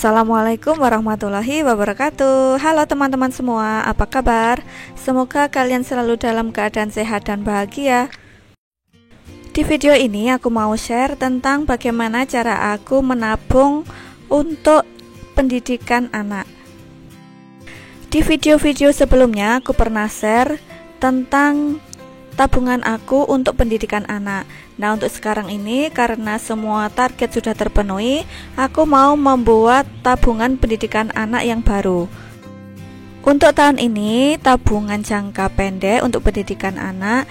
Assalamualaikum warahmatullahi wabarakatuh. Halo teman-teman semua, apa kabar? Semoga kalian selalu dalam keadaan sehat dan bahagia. Di video ini aku mau share tentang bagaimana cara aku menabung untuk pendidikan anak. Di video-video sebelumnya aku pernah share tentang tabungan aku untuk pendidikan anak. Nah, untuk sekarang ini karena semua target sudah terpenuhi, aku mau membuat tabungan pendidikan anak yang baru. Untuk tahun ini, tabungan jangka pendek untuk pendidikan anak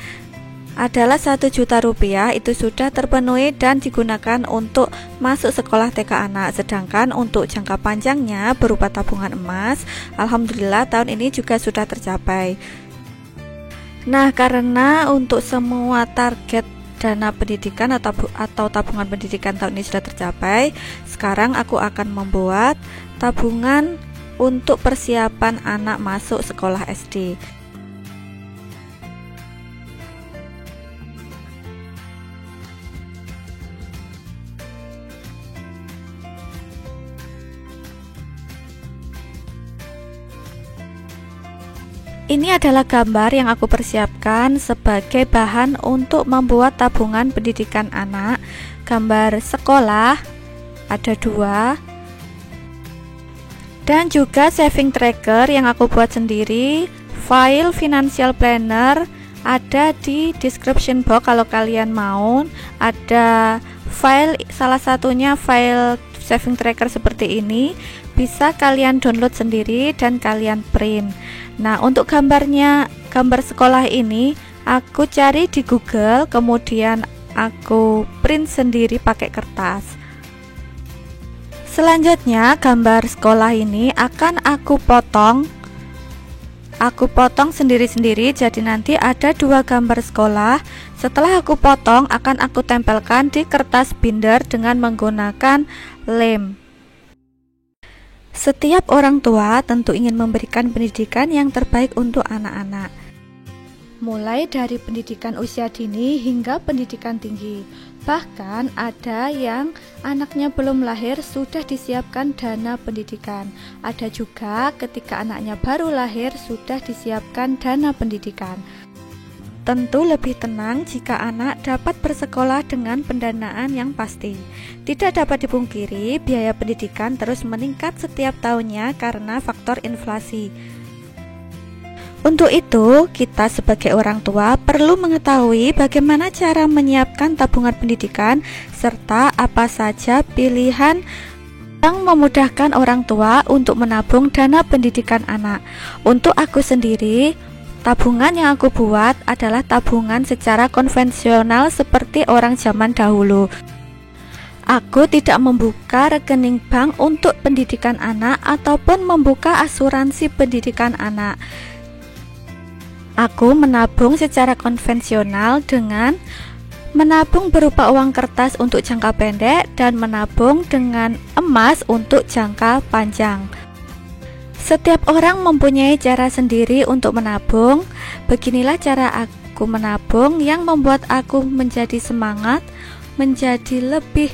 adalah 1 juta rupiah. Itu sudah terpenuhi dan digunakan untuk masuk sekolah TK anak. Sedangkan untuk jangka panjangnya berupa tabungan emas, alhamdulillah tahun ini juga sudah tercapai. Nah, karena untuk semua target dana pendidikan atau tabungan pendidikan tahun ini sudah tercapai, sekarang aku akan membuat tabungan untuk persiapan anak masuk sekolah SD. Ini adalah gambar yang aku persiapkan sebagai bahan untuk membuat tabungan pendidikan anak. Gambar sekolah ada 2, dan juga saving tracker yang aku buat sendiri. File financial planner ada di description box kalau kalian mau. Ada file, salah satunya file saving tracker seperti ini, bisa kalian download sendiri dan kalian print. Nah, untuk gambar sekolah ini aku cari di Google, kemudian aku print sendiri pakai kertas. Selanjutnya gambar sekolah ini akan aku potong sendiri-sendiri, jadi nanti ada 2 gambar sekolah. Setelah aku potong, akan aku tempelkan di kertas binder dengan menggunakan lem. Setiap orang tua tentu ingin memberikan pendidikan yang terbaik untuk anak-anak, mulai dari pendidikan usia dini hingga pendidikan tinggi. Bahkan ada yang anaknya belum lahir sudah disiapkan dana pendidikan. Ada juga ketika anaknya baru lahir sudah disiapkan dana pendidikan. Tentu lebih tenang jika anak dapat bersekolah dengan pendanaan yang pasti. Tidak dapat dipungkiri, biaya pendidikan terus meningkat setiap tahunnya karena faktor inflasi. Untuk itu, kita sebagai orang tua perlu mengetahui bagaimana cara menyiapkan tabungan pendidikan serta apa saja pilihan yang memudahkan orang tua untuk menabung dana pendidikan anak. Untuk aku sendiri, tabungan yang aku buat adalah tabungan secara konvensional seperti orang zaman dahulu. Aku tidak membuka rekening bank untuk pendidikan anak ataupun membuka asuransi pendidikan anak. Aku menabung secara konvensional dengan menabung berupa uang kertas untuk jangka pendek dan menabung dengan emas untuk jangka panjang. Setiap orang mempunyai cara sendiri untuk menabung. Beginilah cara aku menabung yang membuat aku menjadi semangat, menjadi lebih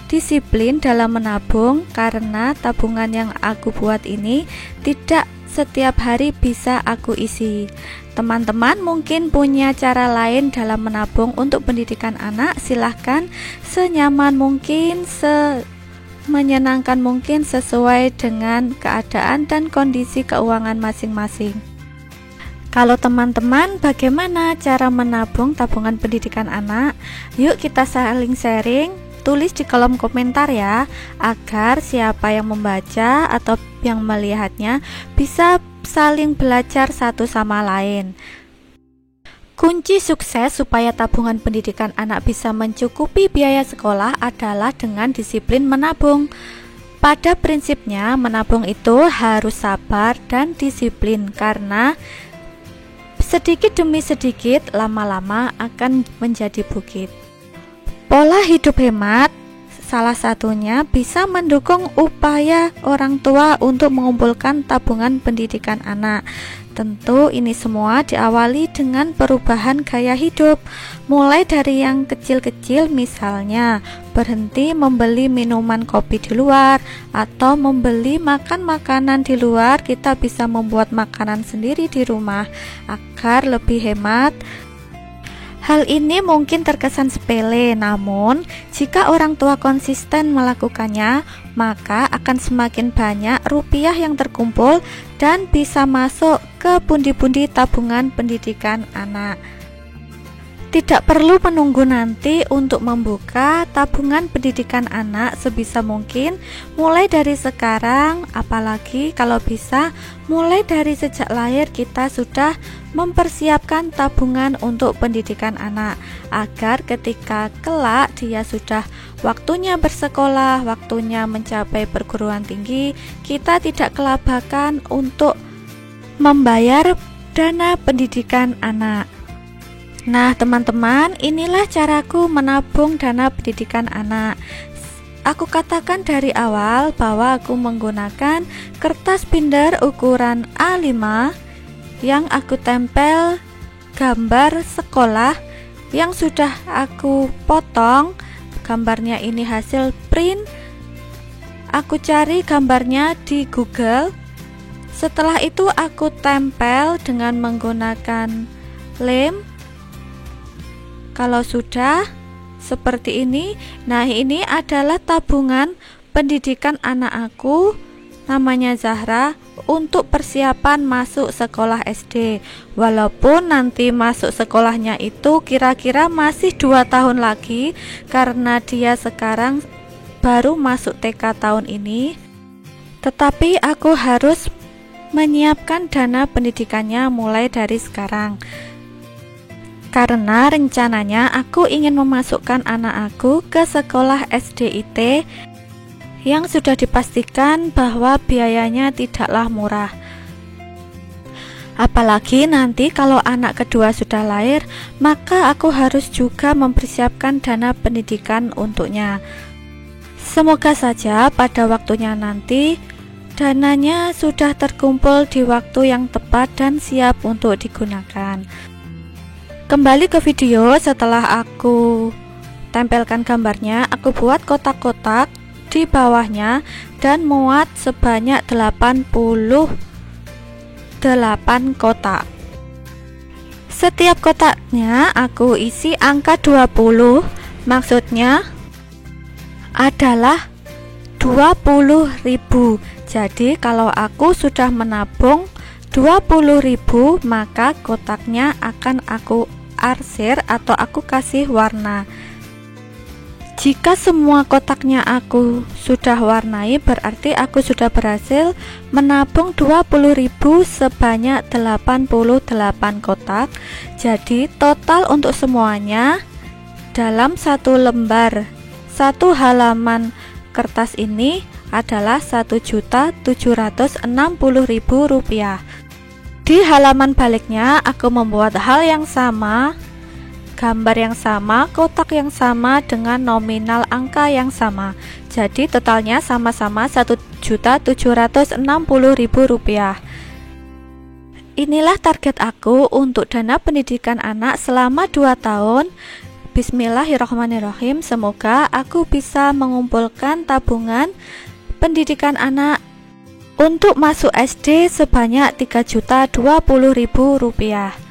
disiplin dalam menabung, karena tabungan yang aku buat ini tidak setiap hari bisa aku isi. Teman-teman mungkin punya cara lain dalam menabung untuk pendidikan anak. Silahkan senyaman mungkin, menyenangkan mungkin sesuai dengan keadaan dan kondisi keuangan masing-masing. Kalau teman-teman bagaimana cara menabung tabungan pendidikan anak? Yuk kita saling sharing, tulis di kolom komentar ya, agar siapa yang membaca atau yang melihatnya bisa saling belajar satu sama lain. Kunci sukses supaya tabungan pendidikan anak bisa mencukupi biaya sekolah adalah dengan disiplin menabung. Pada prinsipnya, menabung itu harus sabar dan disiplin, karena sedikit demi sedikit lama-lama akan menjadi bukit. Pola hidup hemat Salah satunya bisa mendukung upaya orang tua untuk mengumpulkan tabungan pendidikan anak. Tentu ini semua diawali dengan perubahan gaya hidup, mulai dari yang kecil-kecil, misalnya berhenti membeli minuman kopi di luar atau membeli makanan di luar. Kita bisa membuat makanan sendiri di rumah agar lebih hemat. Hal ini mungkin terkesan sepele, namun jika orang tua konsisten melakukannya, maka akan semakin banyak rupiah yang terkumpul dan bisa masuk ke pundi-pundi tabungan pendidikan anak. Tidak perlu menunggu nanti untuk membuka tabungan pendidikan anak, sebisa mungkin mulai dari sekarang, apalagi kalau bisa mulai dari sejak lahir kita sudah mempersiapkan tabungan untuk pendidikan anak, agar ketika kelak dia sudah waktunya bersekolah, waktunya mencapai perguruan tinggi, kita tidak kelabakan untuk membayar dana pendidikan anak. Nah teman-teman, inilah caraku menabung dana pendidikan anak. Aku katakan dari awal bahwa aku menggunakan kertas binder ukuran A5 yang aku tempel gambar sekolah yang sudah aku potong. Gambarnya ini hasil print. Aku cari gambarnya di Google. Setelah itu aku tempel dengan menggunakan lem. Kalau sudah seperti ini, nah ini adalah tabungan pendidikan anak aku, namanya Zahra, untuk persiapan masuk sekolah SD. Walaupun nanti masuk sekolahnya itu kira-kira masih 2 tahun lagi, karena dia sekarang baru masuk TK tahun ini, tetapi aku harus menyiapkan dana pendidikannya mulai dari sekarang. Karena rencananya aku ingin memasukkan anak aku ke sekolah SDIT yang sudah dipastikan bahwa biayanya tidaklah murah. Apalagi nanti kalau anak kedua sudah lahir, maka aku harus juga mempersiapkan dana pendidikan untuknya. Semoga saja pada waktunya nanti dananya sudah terkumpul di waktu yang tepat dan siap untuk digunakan. Kembali ke video, setelah aku tempelkan gambarnya, aku buat kotak-kotak di bawahnya dan muat sebanyak 88 kotak. Setiap kotaknya aku isi angka 20, maksudnya adalah 20.000. Jadi kalau aku sudah menabung 20.000, maka kotaknya akan aku arsir atau aku kasih warna. Jika semua kotaknya aku sudah warnai, berarti aku sudah berhasil menabung 20.000 sebanyak 88 kotak. Jadi total untuk semuanya dalam satu lembar, satu halaman kertas ini adalah Rp1.760.000. Di halaman baliknya aku membuat hal yang sama, gambar yang sama, kotak yang sama dengan nominal angka yang sama. Jadi totalnya sama-sama Rp1.760.000. Inilah target aku untuk dana pendidikan anak selama 2 tahun. Bismillahirrahmanirrahim. Semoga aku bisa mengumpulkan tabungan pendidikan anak untuk masuk SD sebanyak Rp3.020.000.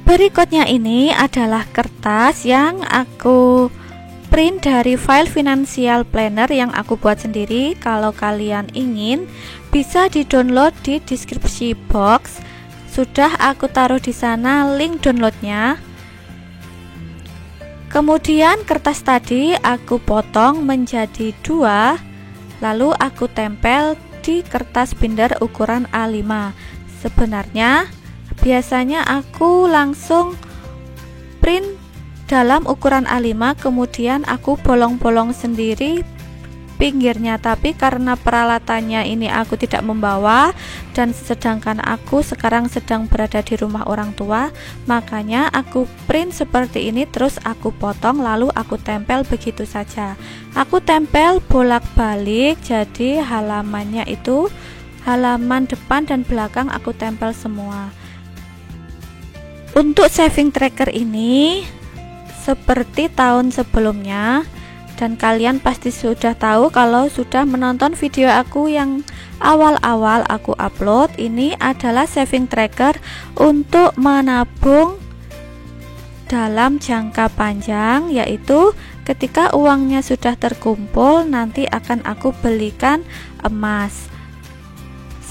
Berikutnya ini adalah kertas yang aku print dari file financial planner yang aku buat sendiri. Kalau kalian ingin, bisa di-download di deskripsi box. Sudah aku taruh di sana link downloadnya. Kemudian kertas tadi aku potong menjadi 2, lalu aku tempel di kertas binder ukuran A5. Sebenarnya biasanya aku langsung print dalam ukuran A5, kemudian aku bolong-bolong sendiri pinggirnya, tapi karena peralatannya ini aku tidak membawa dan sedangkan aku sekarang sedang berada di rumah orang tua, makanya aku print seperti ini, terus aku potong lalu aku tempel begitu saja. Aku tempel bolak-balik, jadi halamannya itu halaman depan dan belakang aku tempel semua. Untuk saving tracker ini seperti tahun sebelumnya, dan kalian pasti sudah tahu kalau sudah menonton video aku yang awal-awal aku upload. Ini adalah saving tracker untuk menabung dalam jangka panjang, yaitu ketika uangnya sudah terkumpul nanti akan aku belikan emas.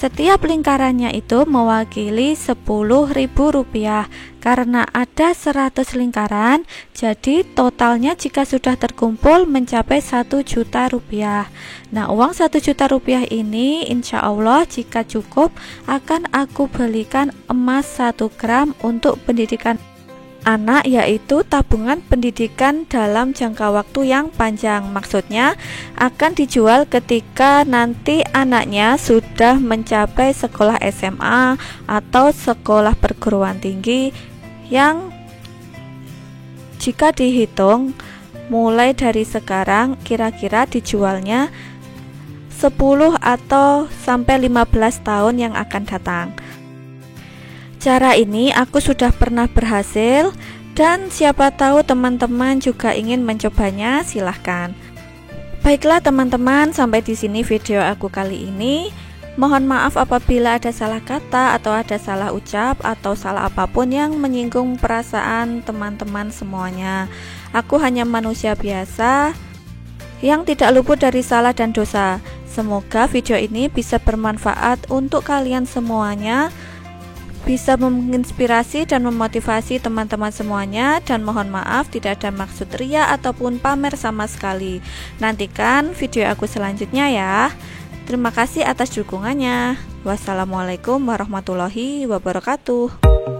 Setiap lingkarannya itu mewakili Rp10.000. Karena ada 100 lingkaran, jadi totalnya jika sudah terkumpul mencapai Rp1.000.000. Nah, uang Rp1.000.000 ini insya Allah jika cukup akan aku belikan emas 1 gram untuk pendidikan anak, yaitu tabungan pendidikan dalam jangka waktu yang panjang. Maksudnya akan dijual ketika nanti anaknya sudah mencapai sekolah SMA atau sekolah perguruan tinggi, yang jika dihitung mulai dari sekarang kira-kira dijualnya 10 atau sampai 15 tahun yang akan datang. Cara ini aku sudah pernah berhasil dan siapa tahu teman-teman juga ingin mencobanya, silahkan. Baiklah teman-teman, sampai di sini video aku kali ini. Mohon maaf apabila ada salah kata atau ada salah ucap atau salah apapun yang menyinggung perasaan teman-teman semuanya. Aku hanya manusia biasa yang tidak luput dari salah dan dosa. Semoga video ini bisa bermanfaat untuk kalian semuanya, bisa menginspirasi dan memotivasi teman-teman semuanya, dan mohon maaf tidak ada maksud ria ataupun pamer sama sekali. Nantikan video aku selanjutnya ya. Terima kasih atas dukungannya. Wassalamualaikum warahmatullahi wabarakatuh.